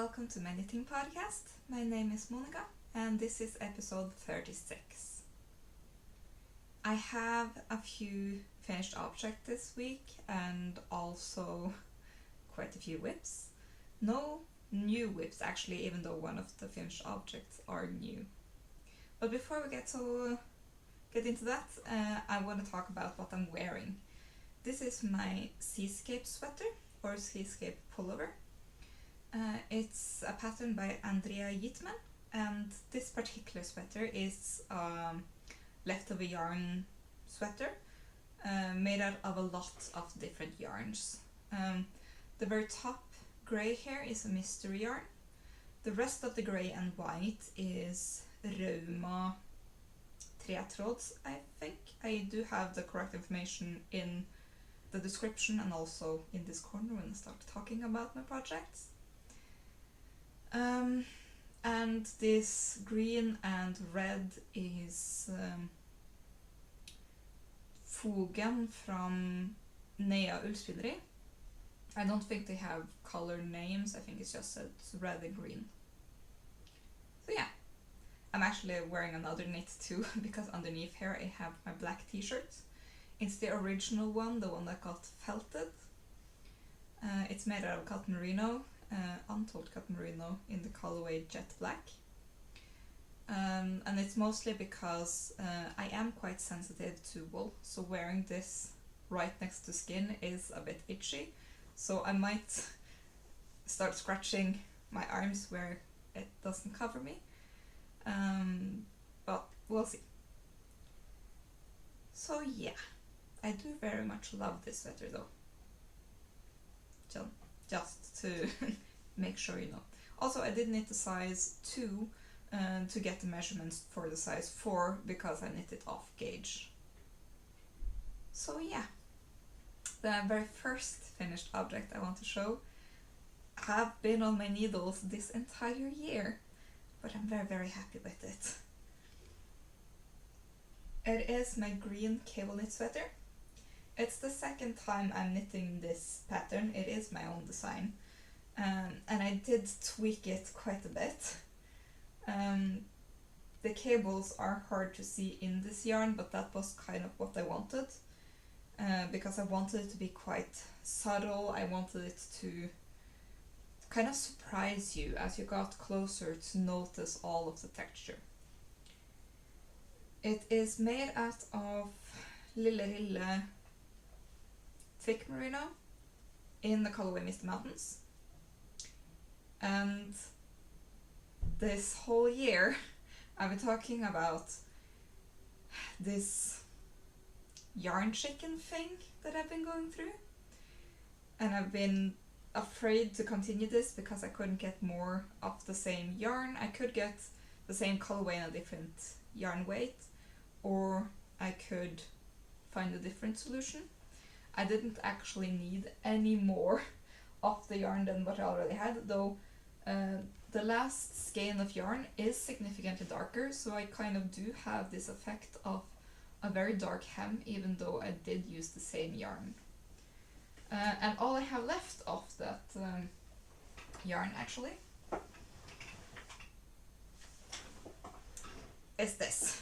welcome to my knitting podcast. My name is Monika and this is episode 36. I have a few finished objects this week and also quite a few whips. No new whips actually, even though one of the finished objects are new. But before we get into that, I want to talk about what I'm wearing. This is my Seascape sweater or Seascape pullover. It's a pattern by Andrea Yetman, and this particular sweater is leftover yarn sweater made out of a lot of different yarns. The very top grey here is a mystery yarn. The rest of the grey and white is Rauma tråds, I think. I do have the correct information in the description and also in this corner when I start talking about my projects. And this green and red is Fongen from Natur ullspinneri. I don't think they have color names, I think it's just red and green. So yeah, I'm actually wearing another knit too, because underneath here I have my black t-shirt. It's the original one, the one that got felted. It's made out of cotton merino, Untold cotton merino in the colorway jet black. And it's mostly because I am quite sensitive to wool, so wearing this right next to skin is a bit itchy. So I might start scratching my arms where it doesn't cover me. But we'll see. So yeah, I do very much love this sweater though. Just to make sure you know. Also, I did knit the size 2 to get the measurements for the size 4 because I knit it off gauge. So yeah, the very first finished object I want to show have been on my needles this entire year, but I'm very happy with it. It is my green cable knit sweater. It's the second time I'm knitting this pattern. It is my own design. And I did tweak it quite a bit. The cables are hard to see in this yarn, but that was kind of what I wanted. Because I wanted it to be quite subtle. I wanted it to kind of surprise you as you got closer to notice all of the texture. It is made out of Rille thick merino in the colorway Misty Mountains. And this whole year I've been talking about this yarn chicken thing that I've been going through. And I've been afraid to continue this because I couldn't get more of the same yarn. I could get the same colorway in a different yarn weight, or I could find a different solution. I didn't actually need any more of the yarn than what I already had, though the last skein of yarn is significantly darker, so I kind of do have this effect of a very dark hem, even though I did use the same yarn. And all I have left of that yarn actually is this.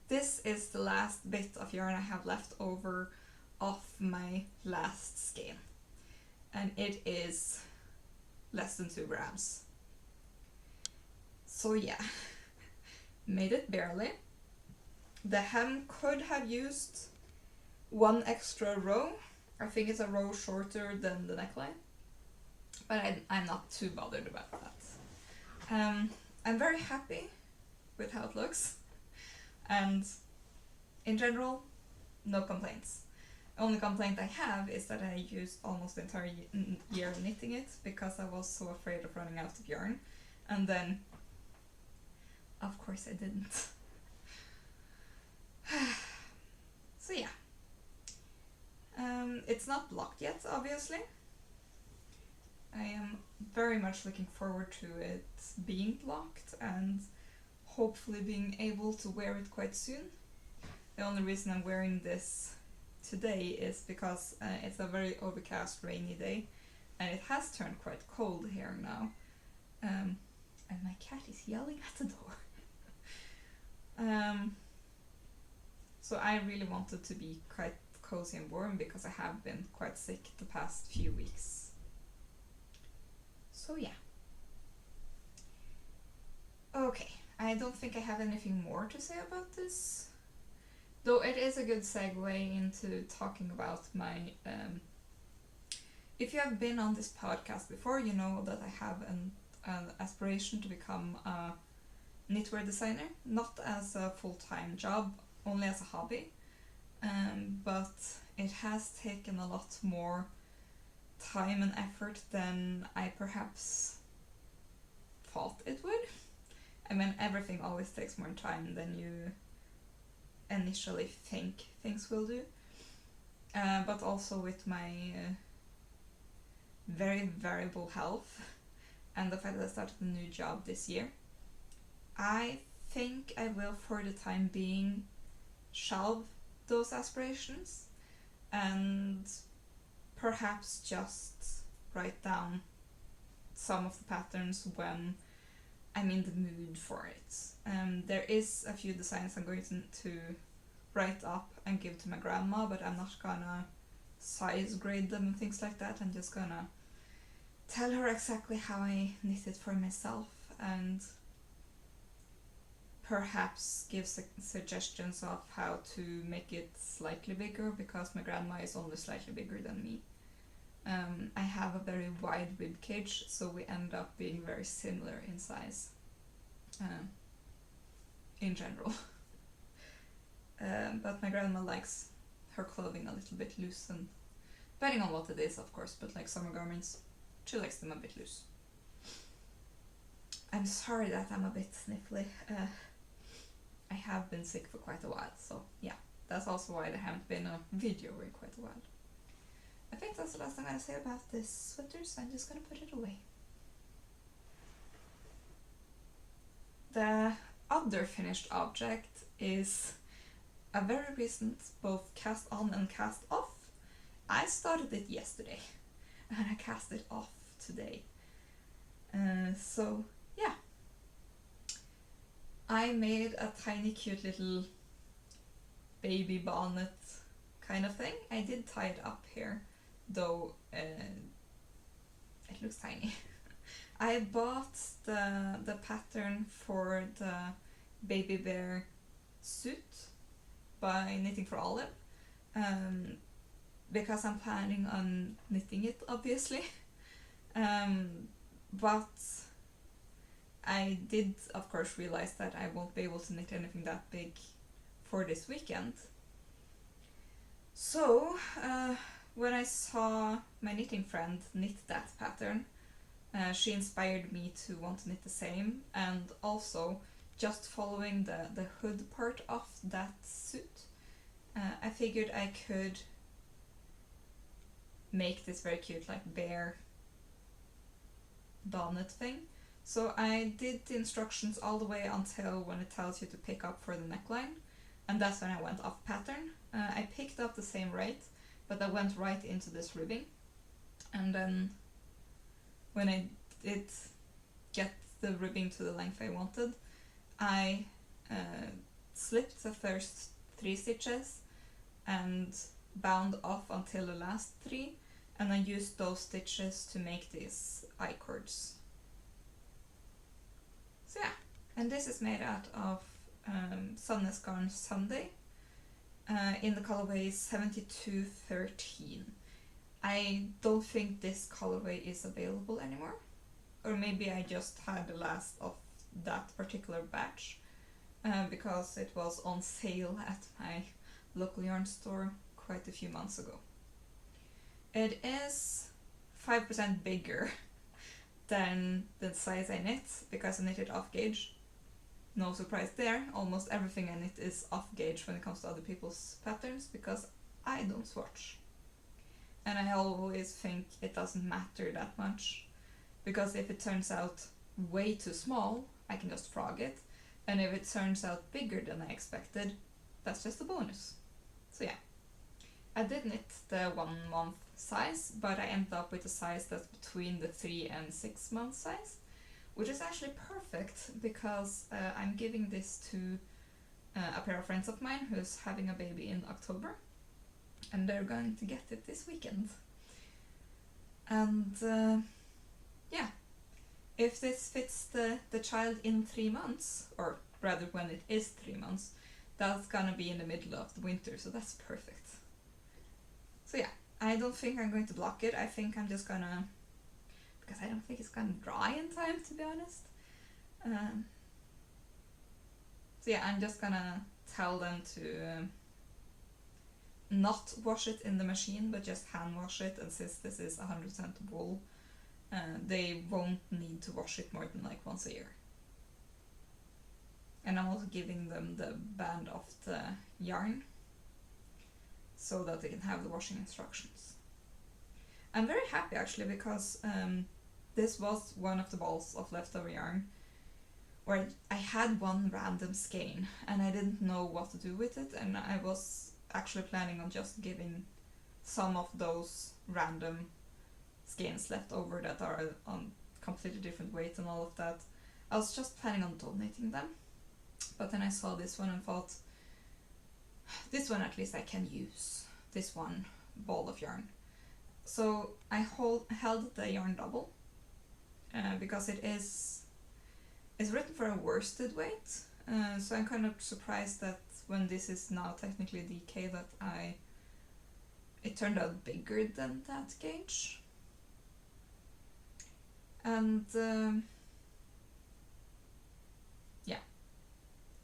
This is the last bit of yarn I have left over of my last skein, and it is less than 2 grams. So yeah, made it barely. The hem could have used 1 extra row. I think it's a row shorter than the neckline, but I'm not too bothered about that. I'm very happy with how it looks, and in general, no complaints. The only complaint I have is that I used almost the entire year knitting it because I was so afraid of running out of yarn, and then of course I didn't. So yeah, it's not blocked yet, obviously. I am very much looking forward to it being blocked and hopefully being able to wear it quite soon. The only reason I'm wearing this today is because it's a very overcast, rainy day, and it has turned quite cold here now. And my cat is yelling at the door. So I really wanted to be quite cozy and warm because I have been quite sick the past few weeks. So yeah. Okay, I don't think I have anything more to say about this. Though it is a good segue into talking about my... if you have been on this podcast before, you know that I have an aspiration to become a knitwear designer. Not as a full-time job, only as a hobby. But it has taken a lot more time and effort than I perhaps thought it would. I mean, everything always takes more time than you initially think things will do. But also with my very variable health and the fact that I started a new job this year, I think I will, for the time being, shelve those aspirations and perhaps just write down some of the patterns when I'm in the mood for it. There is a few designs I'm going to write up and give to my grandma, but I'm not gonna size grade them and things like that. I'm just gonna tell her exactly how I knit it for myself and perhaps give suggestions of how to make it slightly bigger, because my grandma is only slightly bigger than me. I have a very wide rib cage, so we end up being very similar in size in general. But my grandma likes her clothing a little bit loose, and depending on what it is, of course, but like summer garments, she likes them a bit loose. I'm sorry that I'm a bit sniffly. I have been sick for quite a while, so yeah, that's also why there haven't been a video in quite a while. I think that's the last I'm gonna say about this sweater, so I'm just gonna put it away. The other finished object is a very recent both cast on and cast off. I started it yesterday and I cast it off today. So yeah, I made a tiny cute little baby bonnet kind of thing. I did tie it up here, though it looks tiny. I bought the pattern for the baby bear suit by Knitting for Olive, because I'm planning on knitting it, obviously. But I did, of course, realize that I won't be able to knit anything that big for this weekend. So, when I saw my knitting friend knit that pattern, she inspired me to want to knit the same, and also just following the hood part of that suit, I figured I could make this very cute like bear bonnet thing. So I did the instructions all the way until when it tells you to pick up for the neckline, and that's when I went off pattern. I picked up the same rate, but I went right into this ribbing, and then when I did get the ribbing to the length I wanted, I slipped the first 3 stitches and bound off until the last 3, and I used those stitches to make these I-cords. So yeah, and this is made out of Sandnes Garn Sunday in the colorway 7213. I don't think this colorway is available anymore, or maybe I just had the last of that particular batch because it was on sale at my local yarn store quite a few months ago. It is 5% bigger than the size I knit, because I knit it off gauge. No surprise there, almost everything I knit is off gauge when it comes to other people's patterns, because I don't swatch. And I always think it doesn't matter that much, because if it turns out way too small, I can just frog it, and if it turns out bigger than I expected, that's just a bonus. So yeah, I did knit the 1 month size, but I ended up with a size that's between the 3 and 6 month size, which is actually perfect because I'm giving this to a pair of friends of mine who's having a baby in October, and they're going to get it this weekend. And yeah, if this fits the child in 3 months, or rather when it is 3 months, that's gonna be in the middle of the winter, so that's perfect. So yeah, I don't think I'm going to block it. I think I'm just gonna, because I don't think it's gonna dry in time, to be honest. So yeah, I'm just gonna tell them to not wash it in the machine, but just hand wash it, and since this is 100% wool, they won't need to wash it more than like once a year. And I'm also giving them the band of the yarn so that they can have the washing instructions. I'm very happy actually because this was one of the balls of leftover yarn where I had one random skein and I didn't know what to do with it, and I was actually planning on just giving some of those random skeins left over that are on completely different weight and all of that. I was just planning on donating them, but then I saw this one and thought, this one at least I can use, this one ball of yarn. So I held the yarn double because it's written for a worsted weight, so I'm kind of surprised that when this is now technically DK that it turned out bigger than that gauge. And yeah,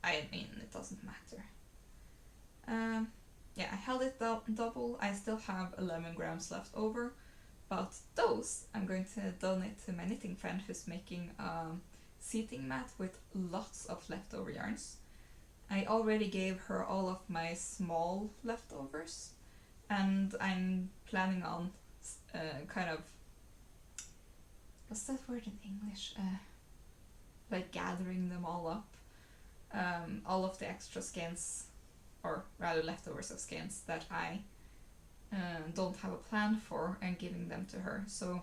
I mean, it doesn't matter. Yeah, I held it double. I still have 11 grams left over, but those I'm going to donate to my knitting friend who's making a seating mat with lots of leftover yarns. I already gave her all of my small leftovers, and I'm planning on kind of, what's that word in English? Like gathering them all up. All of the extra skeins, or rather leftovers of skeins that I don't have a plan for, and giving them to her. So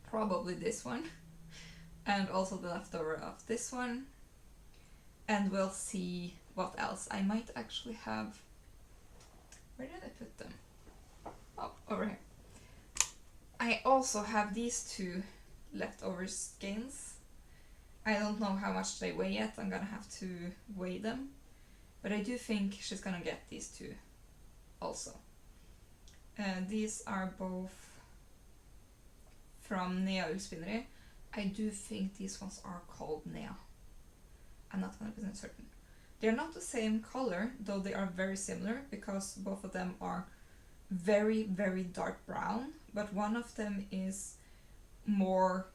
probably this one, and also the leftover of this one, and we'll see what else. I might actually have, where did I put them? Oh, over here. I also have these two leftover skeins. I don't know how much they weigh yet, I'm gonna have to weigh them, but I do think she's gonna get these two also. These are both from Nea ullspinneri. I do think these ones are called Nea. I'm not 100% certain. They're not the same color, though they are very similar because both of them are very, very dark brown, but one of them is more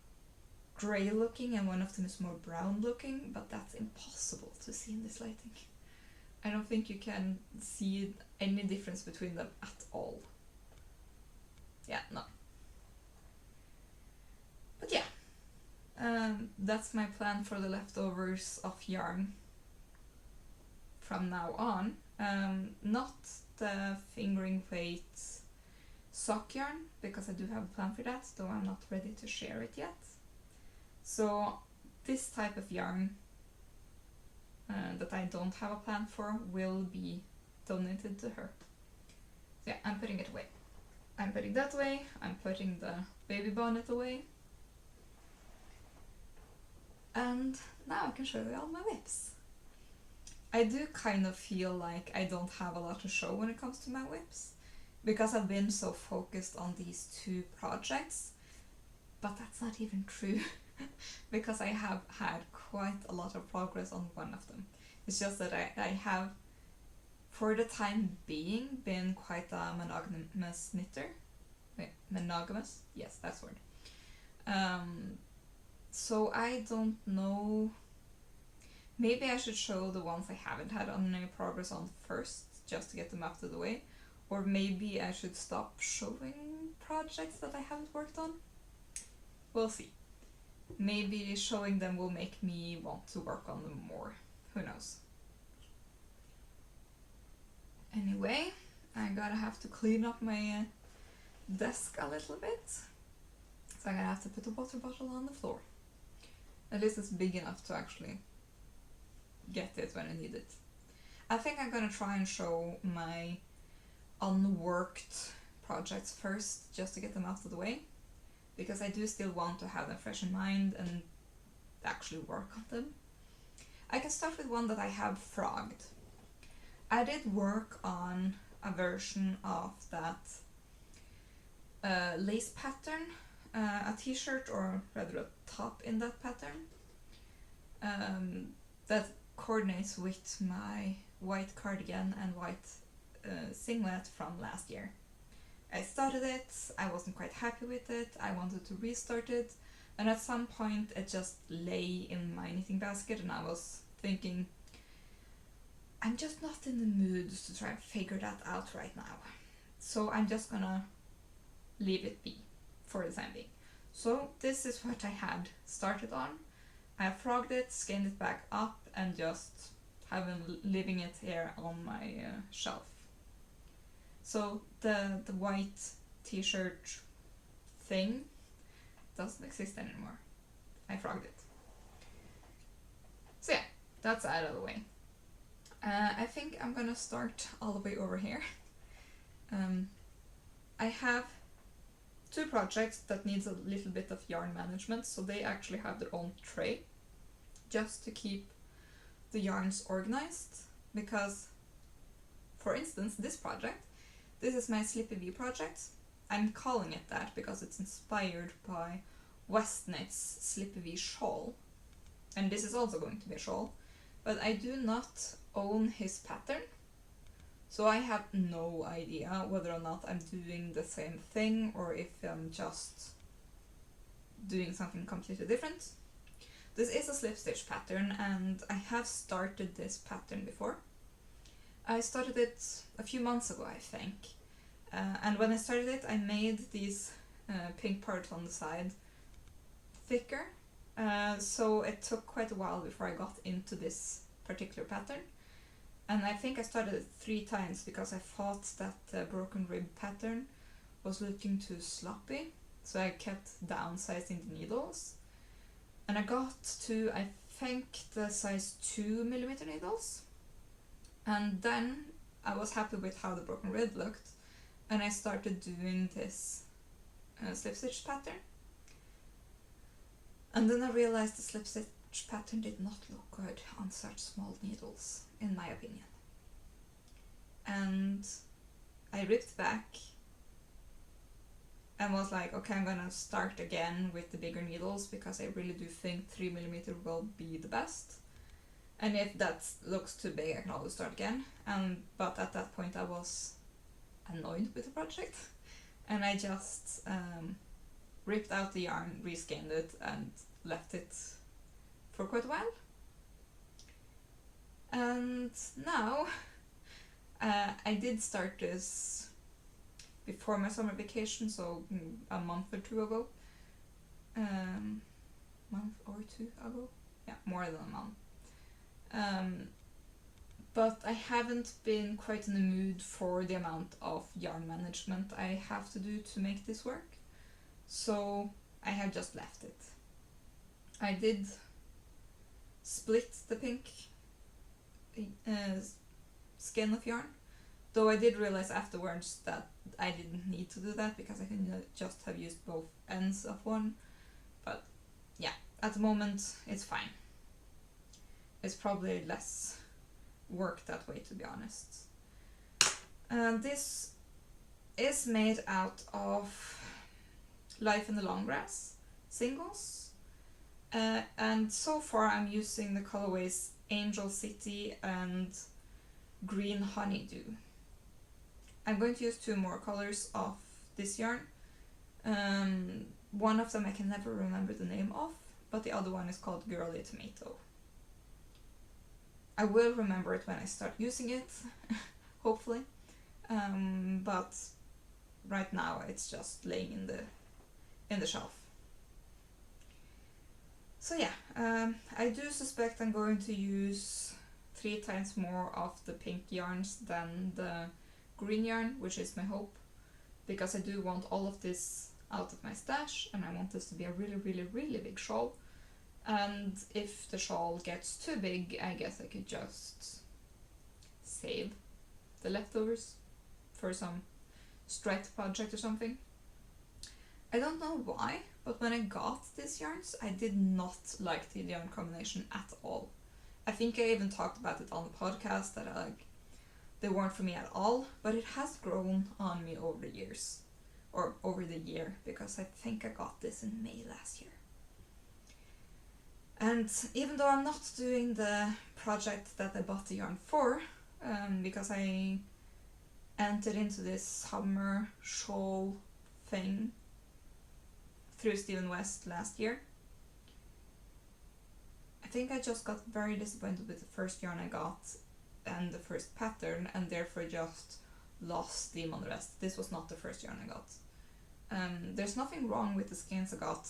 grey looking and one of them is more brown looking, but that's impossible to see in this lighting. I don't think you can see any difference between them at all. Yeah, no. But yeah, that's my plan for the leftovers of yarn from now on. Not the fingering weight sock yarn, because I do have a plan for that, though I'm not ready to share it yet. So this type of yarn that I don't have a plan for will be donated to her. So yeah, I'm putting it away. I'm putting that away, I'm putting the baby bonnet away. And now I can show you all my whips. I do kind of feel like I don't have a lot to show when it comes to my whips, because I've been so focused on these two projects, but that's not even true. Because I have had quite a lot of progress on one of them. It's just that I have, for the time being, been quite a monogamous knitter. Wait, monogamous? Yes, that's the word. So I don't know. Maybe I should show the ones I haven't had on any progress on first, just to get them out of the way. Or maybe I should stop showing projects that I haven't worked on. We'll see. Maybe showing them will make me want to work on them more. Who knows? Anyway, I'm gonna have to clean up my desk a little bit. So I'm gonna have to put a water bottle on the floor. At least it's big enough to actually get it when I need it. I think I'm gonna try and show my unworked projects first, just to get them out of the way, because I do still want to have them fresh in mind and actually work on them. I can start with one that I have frogged. I did work on a version of that lace pattern, a t-shirt, or rather a top in that pattern, that coordinates with my white cardigan and white singlet from last year. I started it, I wasn't quite happy with it, I wanted to restart it, and at some point it just lay in my knitting basket and I was thinking, I'm just not in the mood to try and figure that out right now. So I'm just gonna leave it be for the time being. So this is what I had started on. I frogged it, skinned it back up, and just have been leaving it here on my shelf. So the white t-shirt thing doesn't exist anymore. I frogged it. So yeah, that's out of the way. I think I'm gonna start all the way over here. I have two projects that needs a little bit of yarn management, so they actually have their own tray, just to keep the yarns organized, because, for instance, this project, this is my Slippy V project. I'm calling it that because it's inspired by Westnit's Slippy V shawl, and this is also going to be a shawl, but I do not own his pattern, so I have no idea whether or not I'm doing the same thing or if I'm just doing something completely different. This is a slip stitch pattern, and I have started this pattern before. I started it a few months ago, I think, and when I started it I made these pink parts on the side thicker, so it took quite a while before I got into this particular pattern. And I think I started it 3 times because I thought that the broken rib pattern was looking too sloppy, so I kept downsizing the needles. And I got to, I think, the size 2mm needles. And then I was happy with how the broken rib looked, and I started doing this slip stitch pattern. And then I realized the slip stitch pattern did not look good on such small needles, in my opinion. And I ripped back and was like, okay, I'm gonna start again with the bigger needles, because I really do think 3mm will be the best. And if that looks too big, I can always start again. But at that point I was annoyed with the project, and I just ripped out the yarn, reskinned it, and left it for quite a while. And now I did start this before my summer vacation, so a month or 2 ago. Month or 2 ago? Yeah, more than a month. But I haven't been quite in the mood for the amount of yarn management I have to do to make this work, so I have just left it. I did split the pink skein of yarn, though I did realize afterwards that I didn't need to do that because I can just have used both ends of one. But yeah, at the moment it's fine. It's probably less work that way, to be honest. This is made out of Life in the Long Grass singles, and so far I'm using the colorways Angel City and Green Honeydew. I'm going to use 2 more colors of this yarn. One of them I can never remember the name of, but the other one is called Girly Tomato. I will remember it when I start using it, hopefully, but right now it's just laying in the shelf. So yeah, I do suspect I'm going to use 3 times more of the pink yarns than the green yarn, which is my hope, because I do want all of this out of my stash, and I want this to be a really, really, really big shawl. And if the shawl gets too big, I guess I could just save the leftovers for some striped project or something. I don't know why, but when I got these yarns, I did not like the yarn combination at all. I think I even talked about it on the podcast that they weren't for me at all, but it has grown on me over the years, or over the year, because I think I got this in May last year. And even though I'm not doing the project that I bought the yarn for, because I entered into this summer shawl thing through Steven West last year, I think I just got very disappointed with the first yarn I got and the first pattern, and therefore just lost steam on the rest. This was not the first yarn I got. There's nothing wrong with the skeins I got,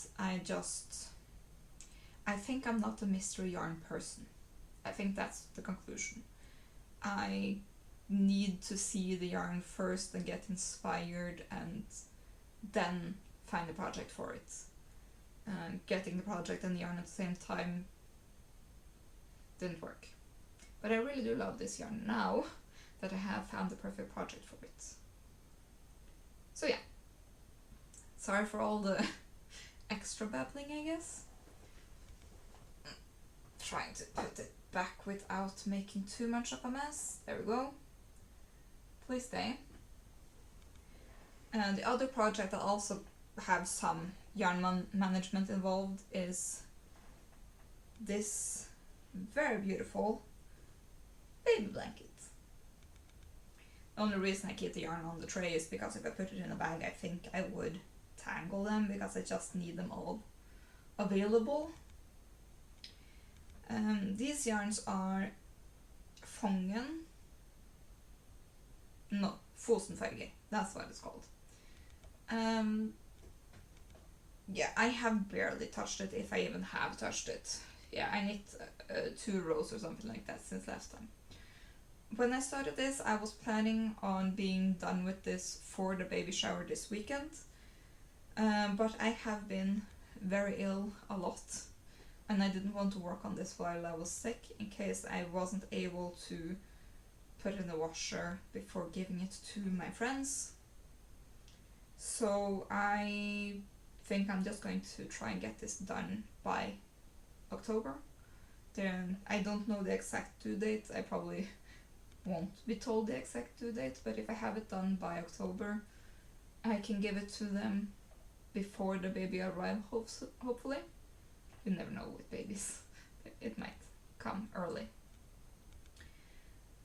I think I'm not a mystery yarn person. I think that's the conclusion. I need to see the yarn first and get inspired and then find a project for it. Getting the project and the yarn at the same time didn't work. But I really do love this yarn now that I have found the perfect project for it. So yeah, sorry for all the extra babbling, I guess. Trying to put it back without making too much of a mess. There we go. Please stay. And the other project that also have some yarn management involved is this very beautiful baby blanket. The only reason I keep the yarn on the tray is because if I put it in a bag, I think I would tangle them, because I just need them all available. These yarns are Fongen. No, Fosenfarger. That's what it's called. Yeah, I have barely touched it, if I even have touched it. Yeah, I knit 2 rows or something like that since last time. When I started this, I was planning on being done with this for the baby shower this weekend. But I have been very ill a lot, and I didn't want to work on this while I was sick in case I wasn't able to put it in the washer before giving it to my friends. So I think I'm just going to try and get this done by October. Then I don't know the exact due date. I probably won't be told the exact due date, but if I have it done by October, I can give it to them before the baby arrives, hopefully. You never know with babies. It might come early.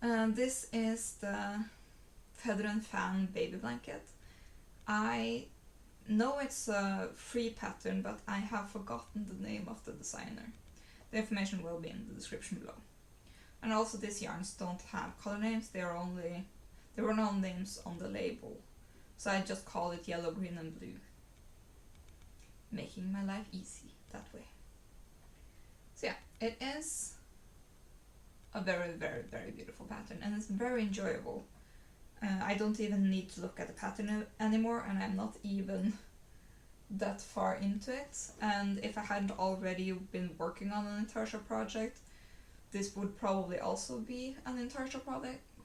This is the Feather and Fan baby blanket. I know it's a free pattern, but I have forgotten the name of the designer. The information will be in the description below. And also these yarns don't have color names, there were no names on the label. So I just call it yellow, green and blue. Making my life easy that way. So yeah, it is a very, very, very beautiful pattern, and it's very enjoyable. I don't even need to look at the pattern anymore, and I'm not even that far into it. And if I hadn't already been working on an Intarsia project, this would probably also be an Intarsia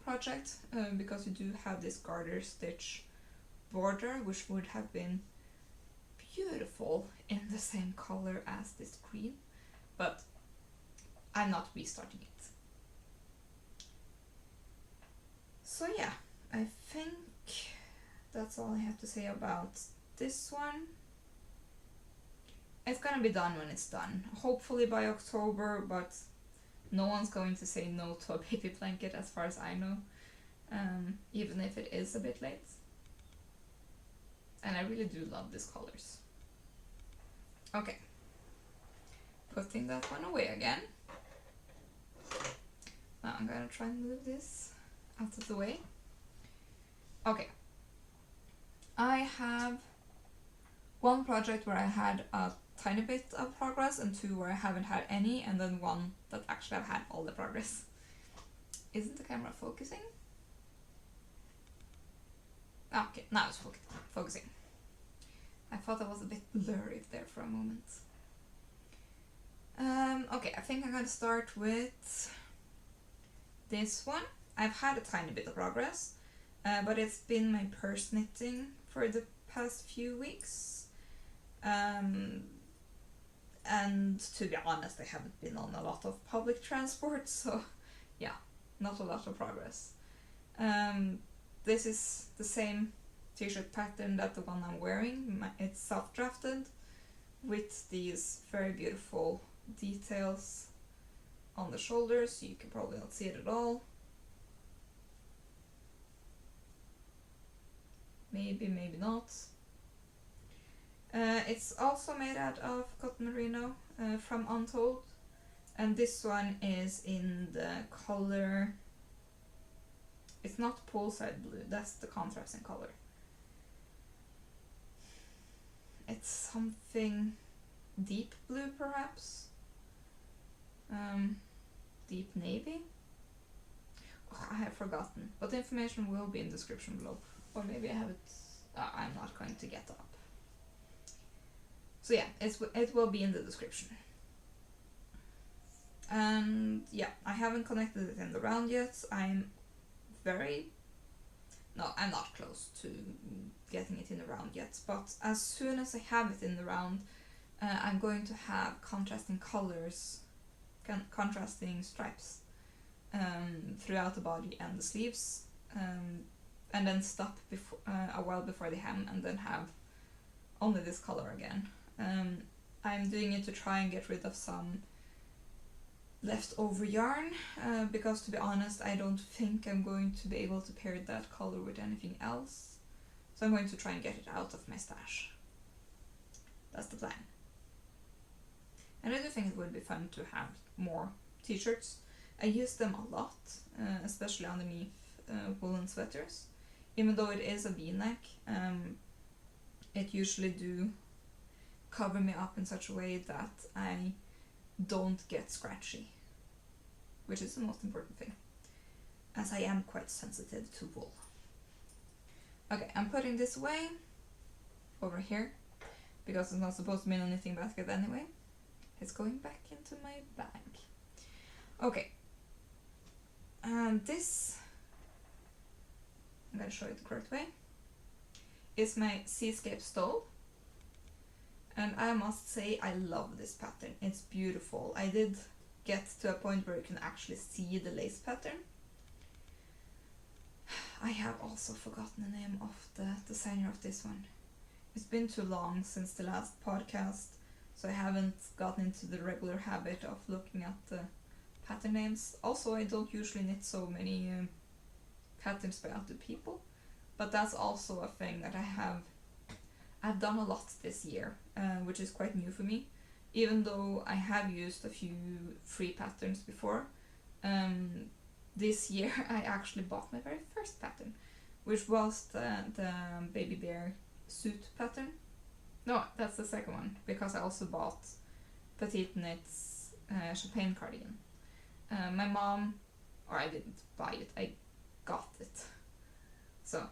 project, because you do have this garter stitch border, which would have been beautiful in the same color as this green, but I'm not restarting it. So yeah, I think that's all I have to say about this one. It's gonna be done when it's done, hopefully by October, but no one's going to say no to a baby blanket as far as I know, even if it is a bit late. And I really do love these colors. Okay, putting that one away again. Now I'm gonna try and move this out of the way. Okay, I have one project where I had a tiny bit of progress, and 2 where I haven't had any, and then 1 that actually I've had all the progress. Isn't the camera focusing? Okay, now it's focusing. I thought I was a bit blurry there for a moment. Okay, I think I'm gonna start with this one. I've had a tiny bit of progress, but it's been my purse knitting for the past few weeks. And to be honest, I haven't been on a lot of public transport, so yeah, not a lot of progress. This is the same t-shirt pattern that the one I'm wearing. It's soft drafted with these very beautiful details on the shoulders. You can probably not see it at all. Maybe, maybe not. It's also made out of cotton merino from Untold, and this one is in the color, it's not Poolside blue, that's the contrasting color. It's something deep blue perhaps, deep navy. Oh, I have forgotten, but the information will be in the description below, or maybe I have it, I'm not going to get up. So yeah, it will be in the description. And yeah, I haven't connected it in the round yet. I'm not close to getting it in the round yet, but as soon as I have it in the round, I'm going to have contrasting colors, contrasting stripes throughout the body and the sleeves, and then stop a while before the hem, and then have only this color again. I'm doing it to try and get rid of some leftover yarn, because to be honest, I don't think I'm going to be able to pair that color with anything else. So I'm going to try and get it out of my stash. That's the plan. And I do think it would be fun to have more t-shirts. I use them a lot, especially underneath woolen sweaters. Even though it is a v-neck, it usually do cover me up in such a way that I don't get scratchy, which is the most important thing, as I am quite sensitive to wool. Okay, I'm putting this away over here because it's not supposed to be in a knitting basket anyway. It's going back into my bag. Okay, and this, I'm gonna show you the correct way, is my Seascape stole. And I must say, I love this pattern. It's beautiful. I did get to a point where you can actually see the lace pattern. I have also forgotten the name of the designer of this one. It's been too long since the last podcast, so I haven't gotten into the regular habit of looking at the pattern names. Also, I don't usually knit so many patterns by other people, but that's also a thing that I've done a lot this year, which is quite new for me, even though I have used a few free patterns before. This year I actually bought my very first pattern, which was the baby bear suit pattern. No, that's the second one, because I also bought Petite Knit's champagne cardigan. My mom, or I didn't buy it, I got it. So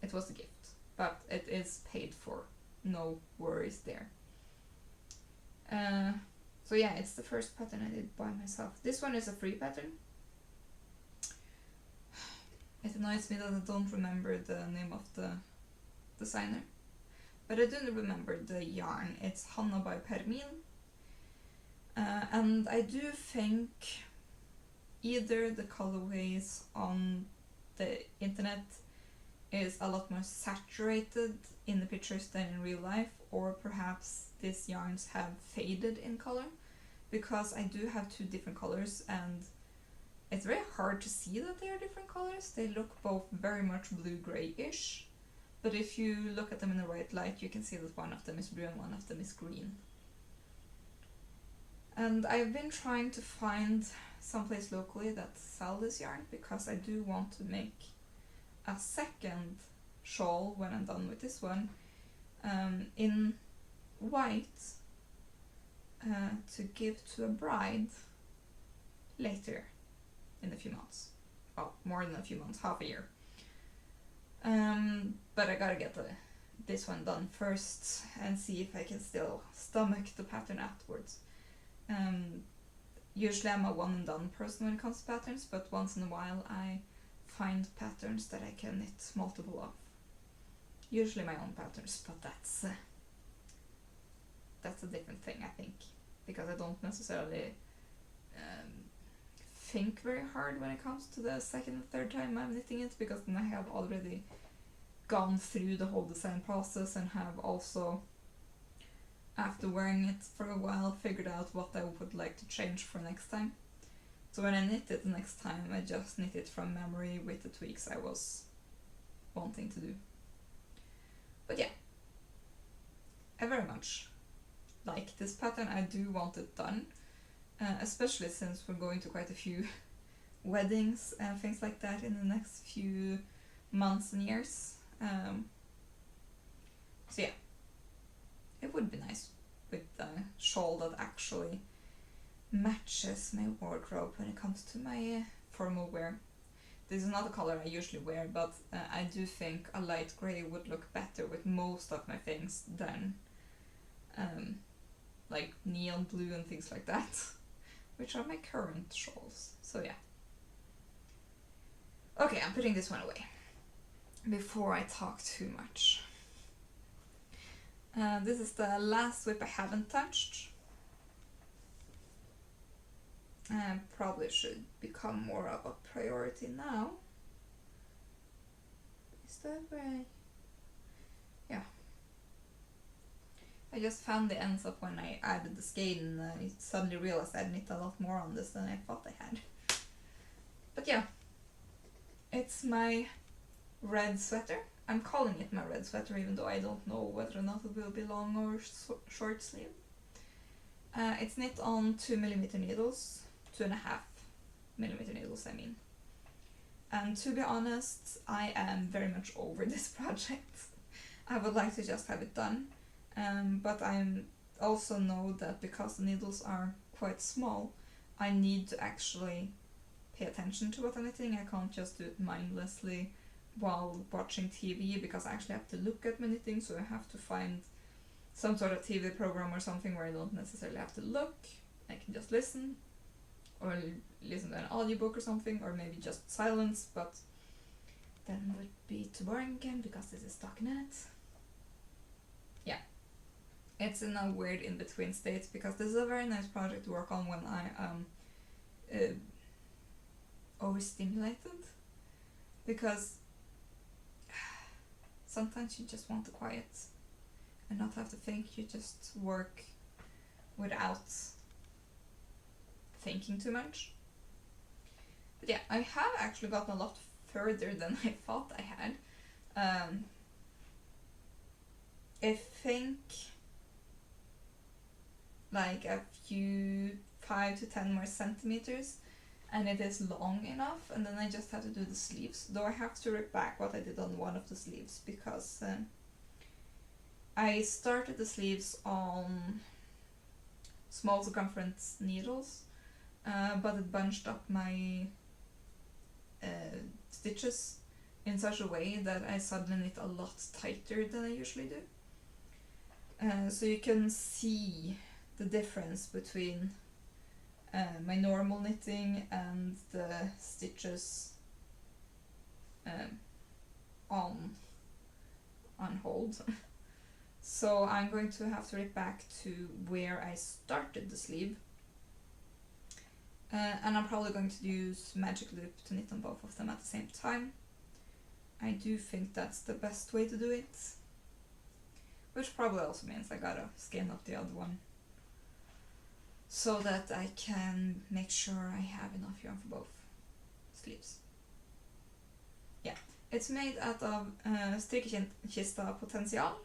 it was a gift, but it is paid for. No worries there. So yeah, it's the first pattern I did by myself. This one is a free pattern. It annoys me that I don't remember the name of the designer, but I do remember the yarn. It's Hanna by Permin, and I do think either the colorways on the internet is a lot more saturated in the pictures than in real life, or perhaps these yarns have faded in color, because I do have two different colors and it's very hard to see that they are different colors. They look both very much blue-grayish, but if you look at them in the right light, you can see that one of them is blue and one of them is green. And I've been trying to find someplace locally that sells this yarn, because I do want to make a second shawl when I'm done with this one, in white, to give to a bride later in a few months. Well, more than a few months, half a year. But I gotta get this one done first and see if I can still stomach the pattern afterwards. usually I'm a one and done person when it comes to patterns, but once in a while I find patterns that I can knit multiple of. Usually my own patterns, but that's a different thing, I think, because I don't necessarily think very hard when it comes to the second and third time I'm knitting it, because then I have already gone through the whole design process and have also, after wearing it for a while, figured out what I would like to change for next time. So when I knit it the next time, I just knit it from memory with the tweaks I was wanting to do. But yeah, I very much like this pattern. I do want it done, especially since we're going to quite a few weddings and things like that in the next few months and years. So yeah, it would be nice with a shawl that actually matches my wardrobe when it comes to my formal wear. This is not a color I usually wear, but I do think a light grey would look better with most of my things than like neon blue and things like that, which are my current shawls. So yeah. Okay, I'm putting this one away before I talk too much. This is the last whip I haven't touched. Probably should become more of a priority now. Is that right? Yeah. I just found the ends up when I added the skein, and I suddenly realized I'd knit a lot more on this than I thought I had. But yeah, it's my red sweater. I'm calling it my red sweater even though I don't know whether or not it will be long or short sleeve. It's knit on 2mm needles, 2.5mm needles I mean. And to be honest, I am very much over this project. I would like to just have it done, but I also know that because the needles are quite small, I need to actually pay attention to what I'm knitting. I can't just do it mindlessly while watching TV, because I actually have to look at my knitting, so I have to find some sort of TV program or something where I don't necessarily have to look. I can just listen, or listen to an audiobook or something, or maybe just silence, but then would be too boring again because this is stockinette. Yeah, it's in a weird in-between state, because this is a very nice project to work on when I am overstimulated, because sometimes you just want the quiet and not have to think. You just work without thinking too much. But yeah, I have actually gotten a lot further than I thought I had. I think like a few 5 to 10 more centimeters and it is long enough, and then I just have to do the sleeves, though I have to rip back what I did on one of the sleeves, because I started the sleeves on small circumference needles, but it bunched up my stitches in such a way that I suddenly knit a lot tighter than I usually do. So you can see the difference between my normal knitting and the stitches on hold. So I'm going to have to rip back to where I started the sleeve, and I'm probably going to use magic loop to knit on both of them at the same time. I do think that's the best way to do it, which probably also means I gotta skein up the other one so that I can make sure I have enough yarn for both sleeves. Yeah, it's made out of Stitchylinda Potential,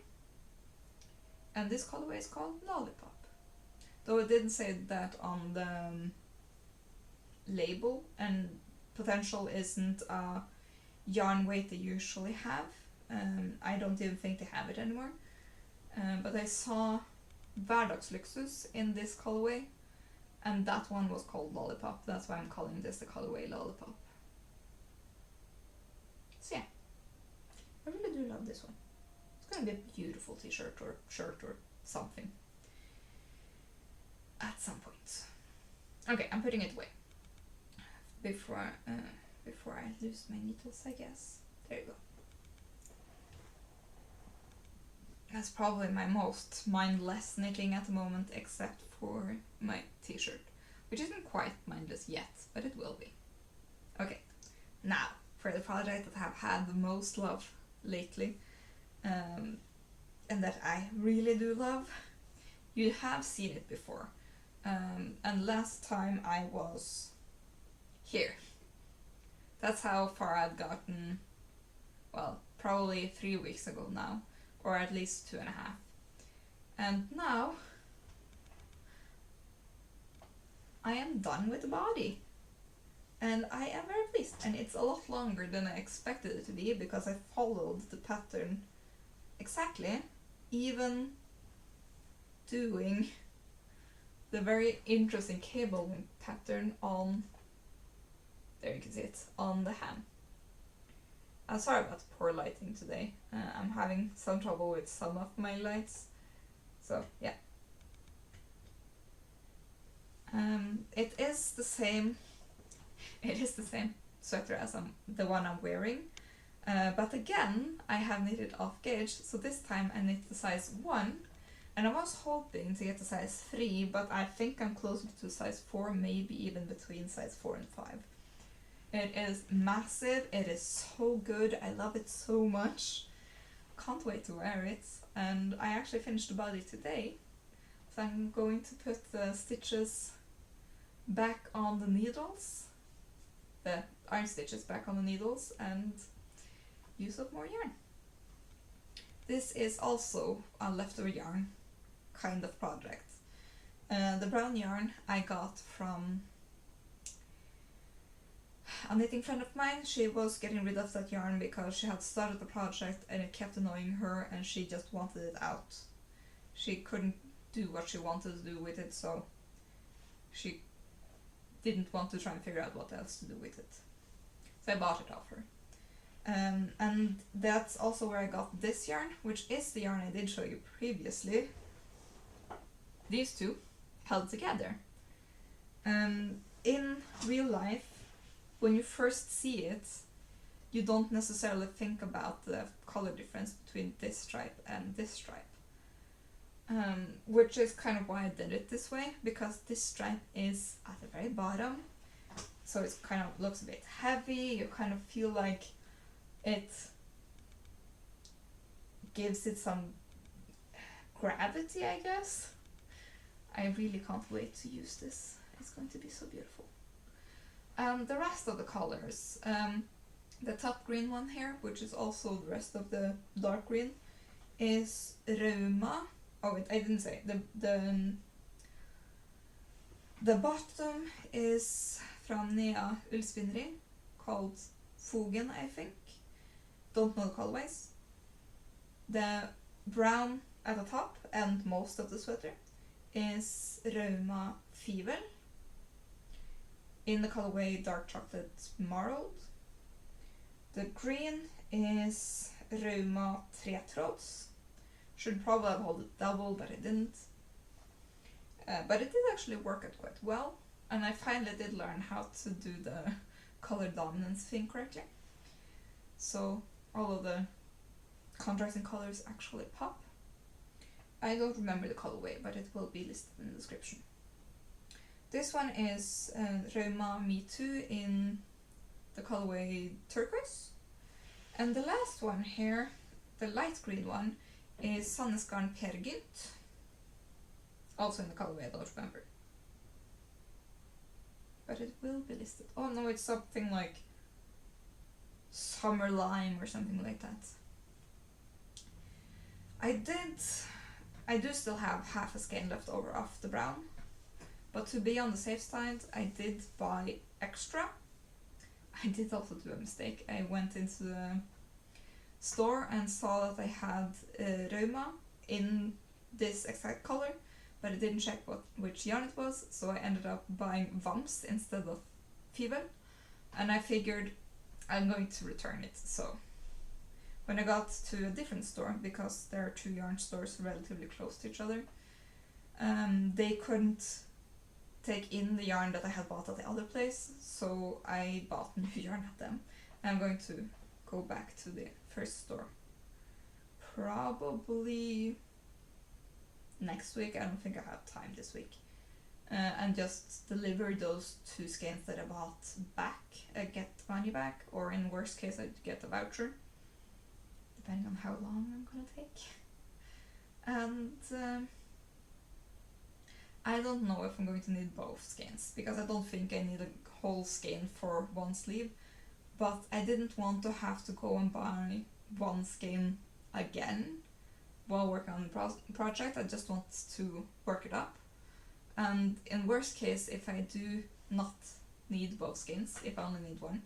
and this colorway is called Lollipop. Though it didn't say that on the label, and Potential isn't a yarn weight they usually have. I don't even think they have it anymore. But I saw Vardagsluxus in this colorway, and that one was called Lollipop. That's why I'm calling this the colorway Lollipop. So yeah, I really do love this one. It's gonna be a beautiful t-shirt or shirt or something at some point. Okay, I'm putting it away before I lose my needles, I guess. There you go. That's probably my most mindless knitting at the moment, except for my t-shirt, which isn't quite mindless yet, but it will be. Okay, now for the project that I've had the most love lately, and that I really do love. You have seen it before, and last time I was here. That's how far I'd gotten, well, probably 3 weeks ago now, or at least 2.5. And now I am done with the body, and I am very pleased. And it's a lot longer than I expected it to be, because I followed the pattern exactly, even doing the very interesting cable link pattern on, there you can see it, on the hem. I'm sorry about poor lighting today. I'm having some trouble with some of my lights, so yeah. It is the same sweater as the one I'm wearing, but again I have knitted off gauge, so this time I knit the size 1, and I was hoping to get the size 3, but I think I'm closer to size 4, maybe even between size 4 and 5. It is massive, it is so good, I love it so much. Can't wait to wear it, and I actually finished the body today, so I'm going to put the stitches back on the needles, the iron stitches back on the needles, and use up more yarn. This is also a leftover yarn kind of project. The brown yarn I got from a knitting friend of mine. She was getting rid of that yarn because she had started the project and it kept annoying her, and she just wanted it out. She couldn't do what she wanted to do with it, so she didn't want to try and figure out what else to do with it. So I bought it off her. And that's also where I got this yarn, which is the yarn I did show you previously. These two held together. In real life, when you first see it, you don't necessarily think about the color difference between this stripe and this stripe. Which is kind of why I did it this way, because this stripe is at the very bottom, so it kind of looks a bit heavy. You kind of feel like it gives it some gravity, I guess. I really can't wait to use this. It's going to be so beautiful. The rest of the colors, the top green one here, which is also the rest of the dark green, is Rauma. Oh wait, I didn't say. The bottom is from Nea ullspinneri, called Fongen, I think. Don't know the colorways. The brown at the top and most of the sweater is Rauma Fever in the colorway Dark Chocolate Marbled. The green is Rauma Tretråds. Should probably have held it double, but I didn't. But it did actually work out quite well, and I finally did learn how to do the color dominance thing correctly. So all of the contrasting colors actually pop. I don't remember the colorway, but it will be listed in the description. This one is Rauma Me Too in the colorway Turkis. And the last one here, the light green one, is Sandnes Garn Pergynt, also in the colorway I don't remember. But it will be listed. Oh no, it's something like Summer Lime or something like that. I do still have half a skein left over of the brown, but to be on the safe side, I did buy extra. I did also do a mistake. I went into the store and saw that I had Rauma in this exact color, but I didn't check which yarn it was, so I ended up buying Vamps instead of Fever, and I figured I'm going to return it. So when I got to a different store, because there are 2 yarn stores relatively close to each other, they couldn't take in the yarn that I had bought at the other place, so I bought new yarn at them. I'm going to go back to the first store probably next week. I don't think I have time this week. And just deliver those 2 skeins that I bought back, get money back, or in worst case I'd get a voucher, depending on how long I'm gonna take. And I don't know if I'm going to need both skeins, because I don't think I need a whole skein for one sleeve, but I didn't want to have to go and buy one skein again while working on the project. I just want to work it up. And in worst case, if I do not need both skeins, if I only need one,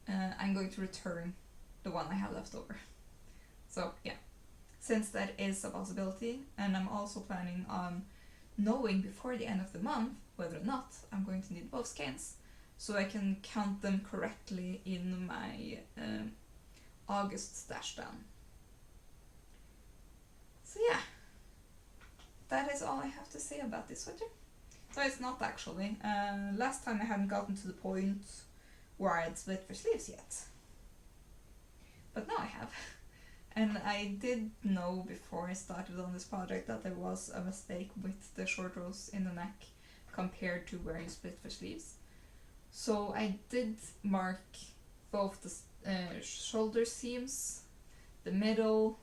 I'm going to return the one I have left over. So yeah, since that is a possibility, and I'm also planning on knowing before the end of the month whether or not I'm going to need both skeins, so I can count them correctly in my August stash down. So yeah, that is all I have to say about this sweater. So it's not actually. Last time I hadn't gotten to the point where I had split for sleeves yet. But now I have. And I did know before I started on this project that there was a mistake with the short rows in the neck compared to where you split for sleeves. So I did mark both the shoulder seams, the middle,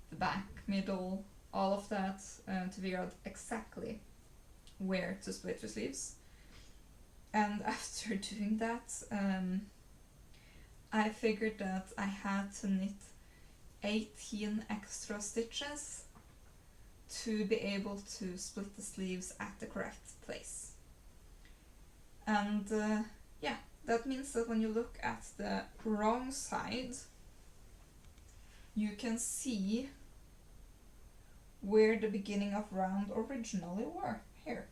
the back, middle, all of that, to figure out exactly where to split for sleeves. And after doing that, I figured that I had to knit 18 extra stitches to be able to split the sleeves at the correct place. And yeah, that means that when you look at the wrong side, you can see where the beginning of round originally were, here.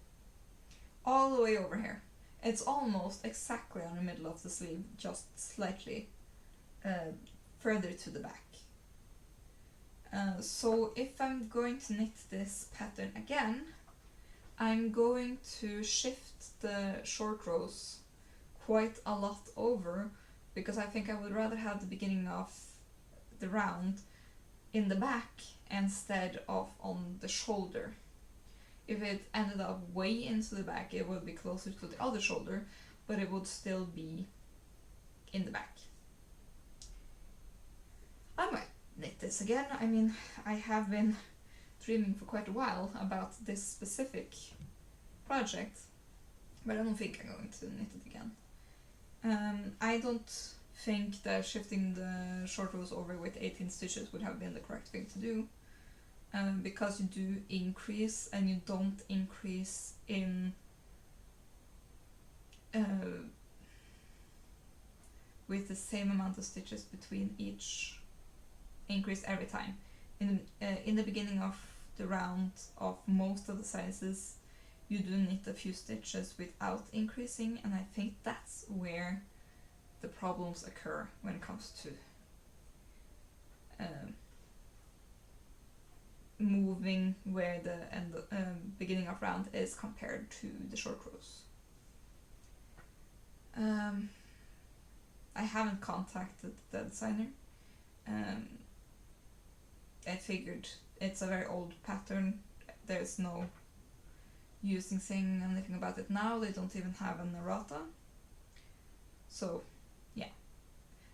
All the way over here. It's almost exactly on the middle of the sleeve, just slightly further to the back. So if I'm going to knit this pattern again, I'm going to shift the short rows quite a lot over, because I think I would rather have the beginning of the round in the back instead of on the shoulder. If it ended up way into the back, it would be closer to the other shoulder, but it would still be in the back. I might knit this again. I mean, I have been dreaming for quite a while about this specific project, but I don't think I'm going to knit it again. I don't think that shifting the short rows over with 18 stitches would have been the correct thing to do, because you do increase and you don't increase in with the same amount of stitches between each increase every time. In the beginning of the round of most of the sizes, you do knit a few stitches without increasing, and I think that's where the problems occur when it comes to moving where the beginning of round is compared to the short rows. I haven't contacted the designer. I figured it's a very old pattern. There's no use in saying anything about it now. They don't even have an errata. So yeah,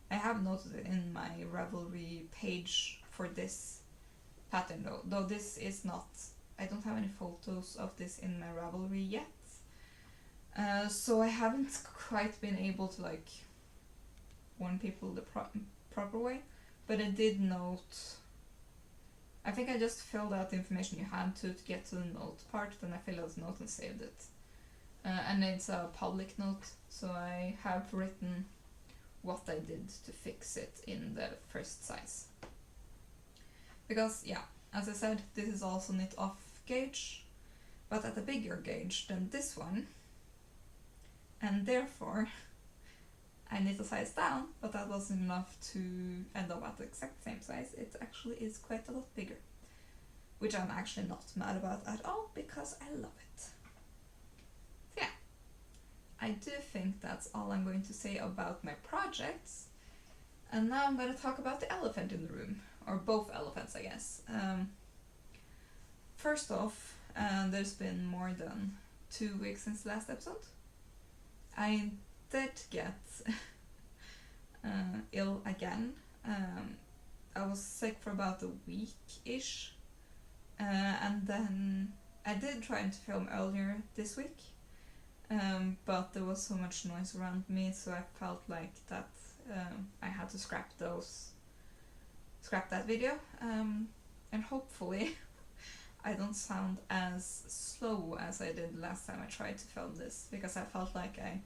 I have noted it in my Ravelry page for this pattern though this is not, I don't have any photos of this in my Ravelry yet, so I haven't quite been able to like warn people the proper way, but I did note, I think I just filled out the information you had to get to the note part, then I filled out the note and saved it, and it's a public note, so I have written what I did to fix it in the first size. Because, yeah, as I said, this is also knit off gauge, but at a bigger gauge than this one, and therefore I knit a size down, but that wasn't enough to end up at the exact same size. It actually is quite a lot bigger, which I'm actually not mad about at all, because I love it. I do think that's all I'm going to say about my projects. And now I'm going to talk about the elephant in the room, or both elephants, I guess. First off, there's been more than 2 weeks since the last episode. I did get ill again. I was sick for about a week-ish, and then I did try to film earlier this week, but there was so much noise around me, so I felt like that I had to scrap that video, and hopefully I don't sound as slow as I did last time I tried to film this, because I felt like I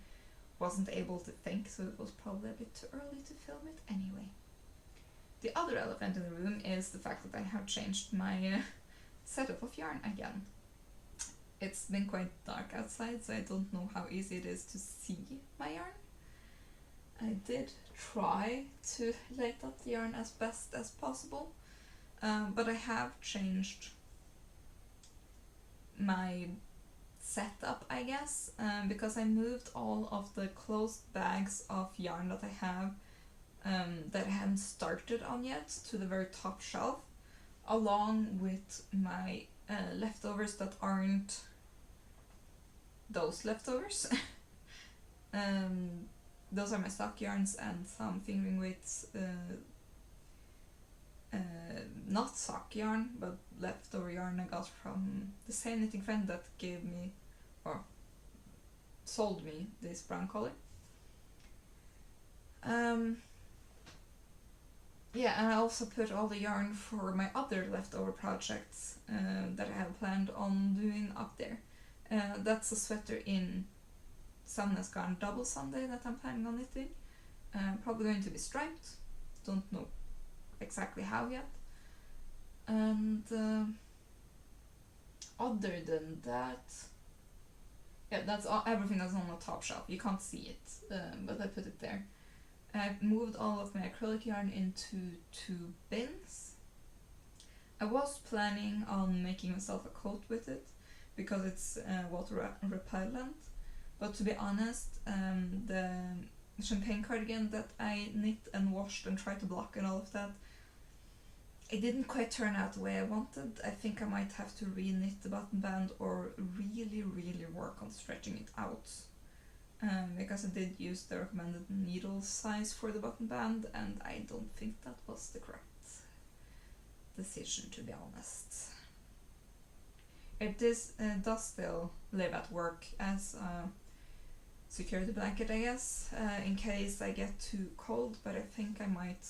wasn't able to think, so it was probably a bit too early to film it anyway. The other elephant in the room is the fact that I have changed my setup of yarn again. It's been quite dark outside, so I don't know how easy it is to see my yarn. I did try to light up the yarn as best as possible, but I have changed my setup, I guess, because I moved all of the closed bags of yarn that I have that I haven't started on yet to the very top shelf, along with my leftovers that aren't those leftovers. Those are my stock yarns and some fingering weights, not sock yarn, but leftover yarn I got from the same knitting friend that gave me, or sold me, this brown color. Yeah, and I also put all the yarn for my other leftover projects that I have planned on doing up there. That's a sweater in Sandnes Garn Double Sunday that I'm planning on knitting. Probably going to be striped, don't know exactly how yet. And other than that, yeah, that's everything that's on the top shelf. You can't see it, but I put it there. I've moved all of my acrylic yarn into 2 bins. I was planning on making myself a coat with it because it's water repellent, but to be honest, the champagne cardigan that I knit and washed and tried to block and all of that, it didn't quite turn out the way I wanted. I think I might have to re-knit the button band or really work on stretching it out. Because I did use the recommended needle size for the button band, and I don't think that was the correct decision, to be honest. It does still live at work as a security blanket, I guess, in case I get too cold, but I think I might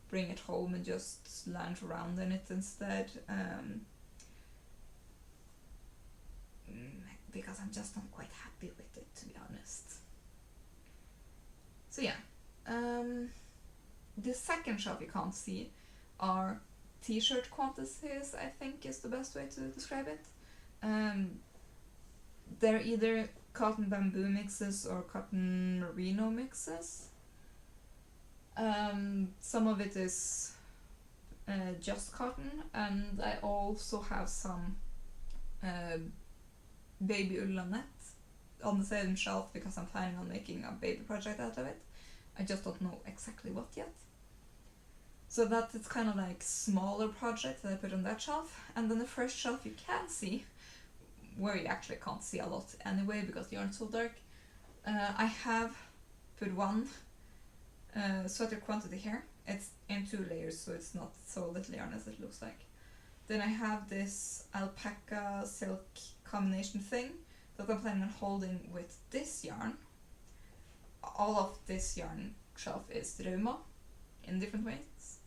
bring it home and just lounge around in it instead, because I'm just not quite happy with it, to be honest. So yeah, the second shelf you can't see are t-shirt quantities, I think is the best way to describe it. They're either cotton bamboo mixes or cotton merino mixes. Some of it is just cotton, and I also have some baby ullanet on the same shelf because I'm planning on making a baby project out of it. I just don't know exactly what yet. So that is kind of like smaller projects that I put on that shelf. And then the first shelf you can see, where you actually can't see a lot anyway because the yarn's so dark, I have put one sweater quantity here. It's in 2 layers, so it's not so little yarn as it looks like. Then I have this alpaca silk combination thing that I'm planning on holding with this yarn. All of this yarn shelf is Rauma in different ways.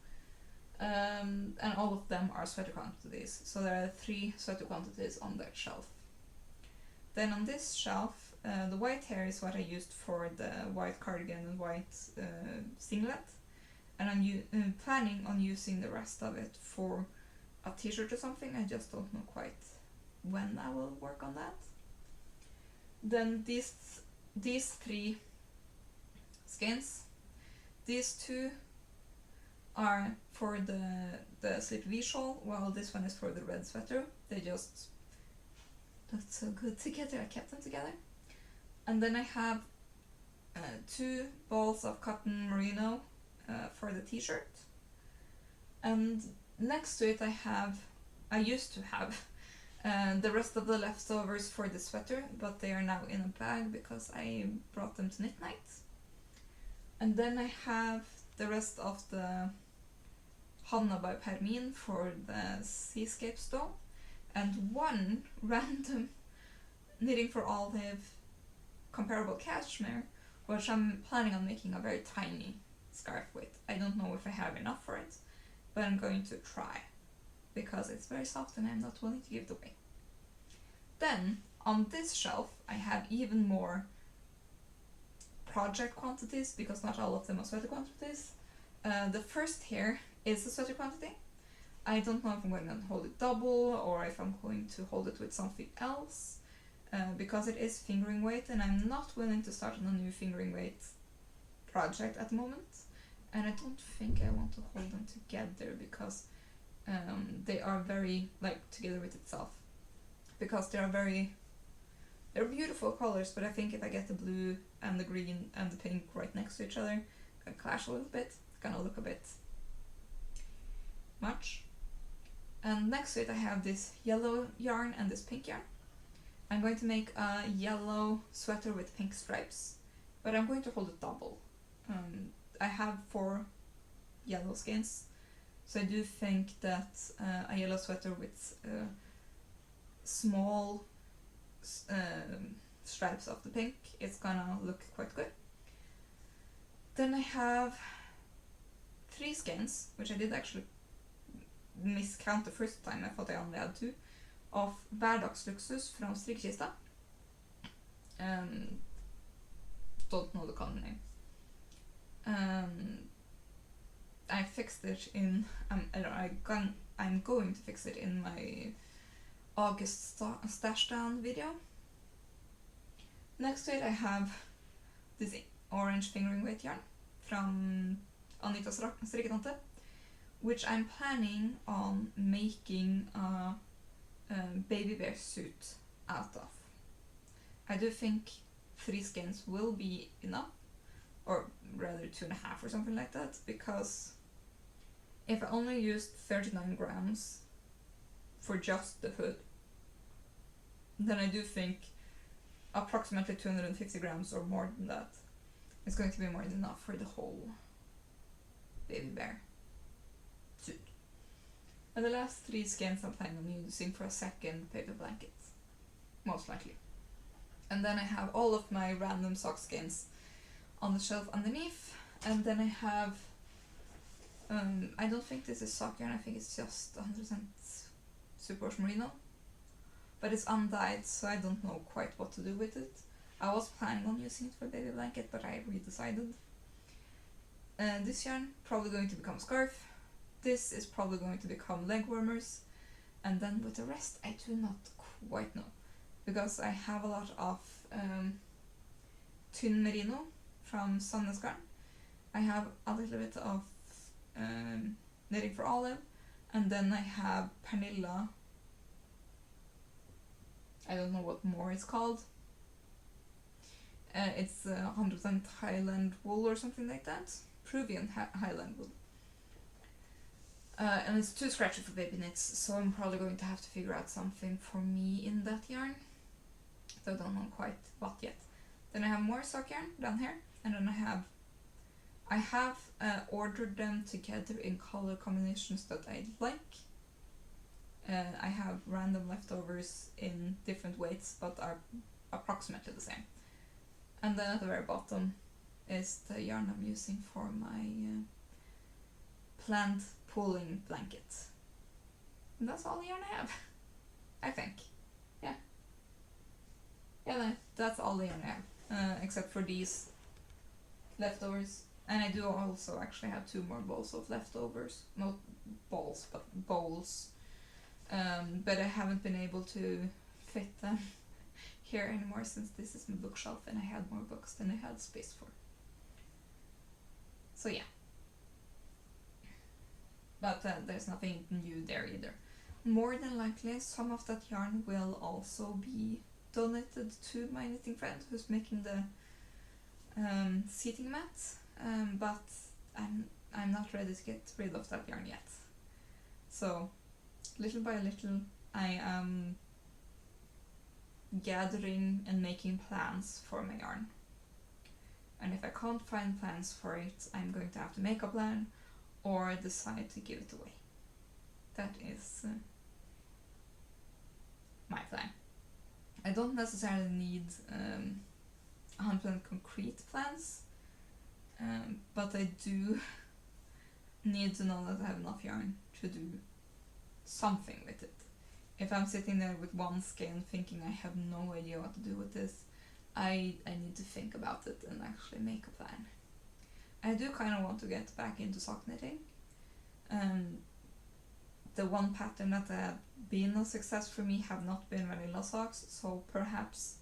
And all of them are sweater quantities. So there are 3 sweater quantities on that shelf. Then on this shelf, the white hair is what I used for the white cardigan and white singlet. And I'm planning on using the rest of it for a t-shirt or something. I just don't know quite when I will work on that. Then these 3 skins, these 2 are for the Slippy shawl, while this one is for the red sweater. They just looked so good together, I kept them together. And then I have 2 balls of cotton merino for the t-shirt. And next to it I used to have the rest of the leftovers for the sweater, but they are now in a bag because I brought them to knit night. And then I have the rest of the Hanna by Permin for the Seascape stole, and 1 random knitting for olive comparable cashmere, which I'm planning on making a very tiny scarf with. I don't know if I have enough for it, but I'm going to try, because it's very soft and I'm not willing to give it away. Then, on this shelf, I have even more project quantities, because not all of them are sweater quantities. The first here is a sweater quantity. I don't know if I'm going to hold it double, or if I'm going to hold it with something else, because it is fingering weight, and I'm not willing to start on a new fingering weight project at the moment. And I don't think I want to hold them together, because they are very, like, together with itself. Because they're beautiful colors, but I think if I get the blue and the green and the pink right next to each other, it's gonna clash a little bit. It's gonna look a bit much. And next to it I have this yellow yarn and this pink yarn. I'm going to make a yellow sweater with pink stripes, but I'm going to hold it double. I have 4 yellow skeins, so I do think that a yellow sweater with small stripes of the pink is gonna look quite good. Then I have 3 skeins, which I did actually miscount the first time. I thought I only had 2, of Hverdagsluxus from Strikkekista. Don't know the color name. I fixed it in, I'm going to fix it in my August stash down video. Next to it I have this orange fingering weight yarn from Anita's Strikketante, which I'm planning on making a baby bear suit out of. I do think 3 skeins will be enough, or rather 2.5 or something like that, because if I only used 39 grams for just the hood, then I do think approximately 250 grams or more than that is going to be more than enough for the whole baby bear suit. And the last 3 skeins I'm planning on using for a second paper blanket, most likely. And then I have all of my random sock skeins on the shelf underneath, and then I have I don't think this is sock yarn, I think it's just 100% superwash merino, but it's undyed, so I don't know quite what to do with it. I was planning on using it for a baby blanket, but I redecided. This yarn probably going to become a scarf. This is probably going to become leg warmers, and then with the rest I do not quite know, because I have a lot of thin merino from Sandnes Garn. I have a little bit of knitting for olive, and then I have Pernilla. I don't know what more it's called. It's 100% Highland wool or something like that. Peruvian Highland wool. And it's too scratchy for baby knits, so I'm probably going to have to figure out something for me in that yarn. So I don't know quite what yet. Then I have more sock yarn down here, and then I have ordered them together in color combinations that I like. I have random leftovers in different weights, but are approximately the same. And then at the very bottom is the yarn I'm using for my planned pooling blanket. And that's all the yarn I have, I think. Yeah. Yeah, no, that's all the yarn I have, except for these leftovers. And I do also actually have 2 more bowls of leftovers. Not balls, but bowls. But I haven't been able to fit them here anymore, since this is my bookshelf and I had more books than I had space for. So yeah. But there's nothing new there either. More than likely, some of that yarn will also be donated to my knitting friend who's making the seating mat, but I'm not ready to get rid of that yarn yet. So little by little I am gathering and making plans for my yarn. And if I can't find plans for it, I'm going to have to make a plan or decide to give it away. That is my plan. I don't necessarily need 100% concrete plans, but I do need to know that I have enough yarn to do something with it. If I'm sitting there with one skein thinking I have no idea what to do with this, I need to think about it and actually make a plan. I do kind of want to get back into sock knitting. The one pattern that have been a success for me have not been vanilla socks, so perhaps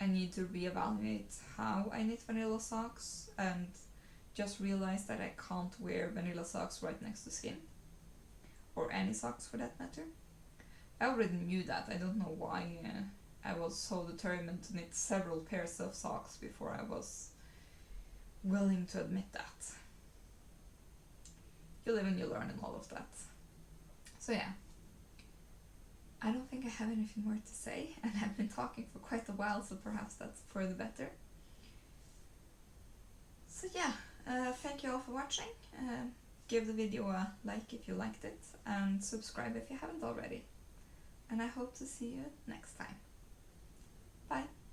I need to reevaluate how I knit vanilla socks and just realize that I can't wear vanilla socks right next to skin. Or any socks for that matter. I already knew that. I don't know why I was so determined to knit several pairs of socks before I was willing to admit that. You live and you learn and all of that. So yeah, I don't think I have anything more to say, and I've been talking for quite a while, so perhaps that's for the better. So yeah, thank you all for watching. Give the video a like if you liked it, and subscribe if you haven't already. And I hope to see you next time. Bye!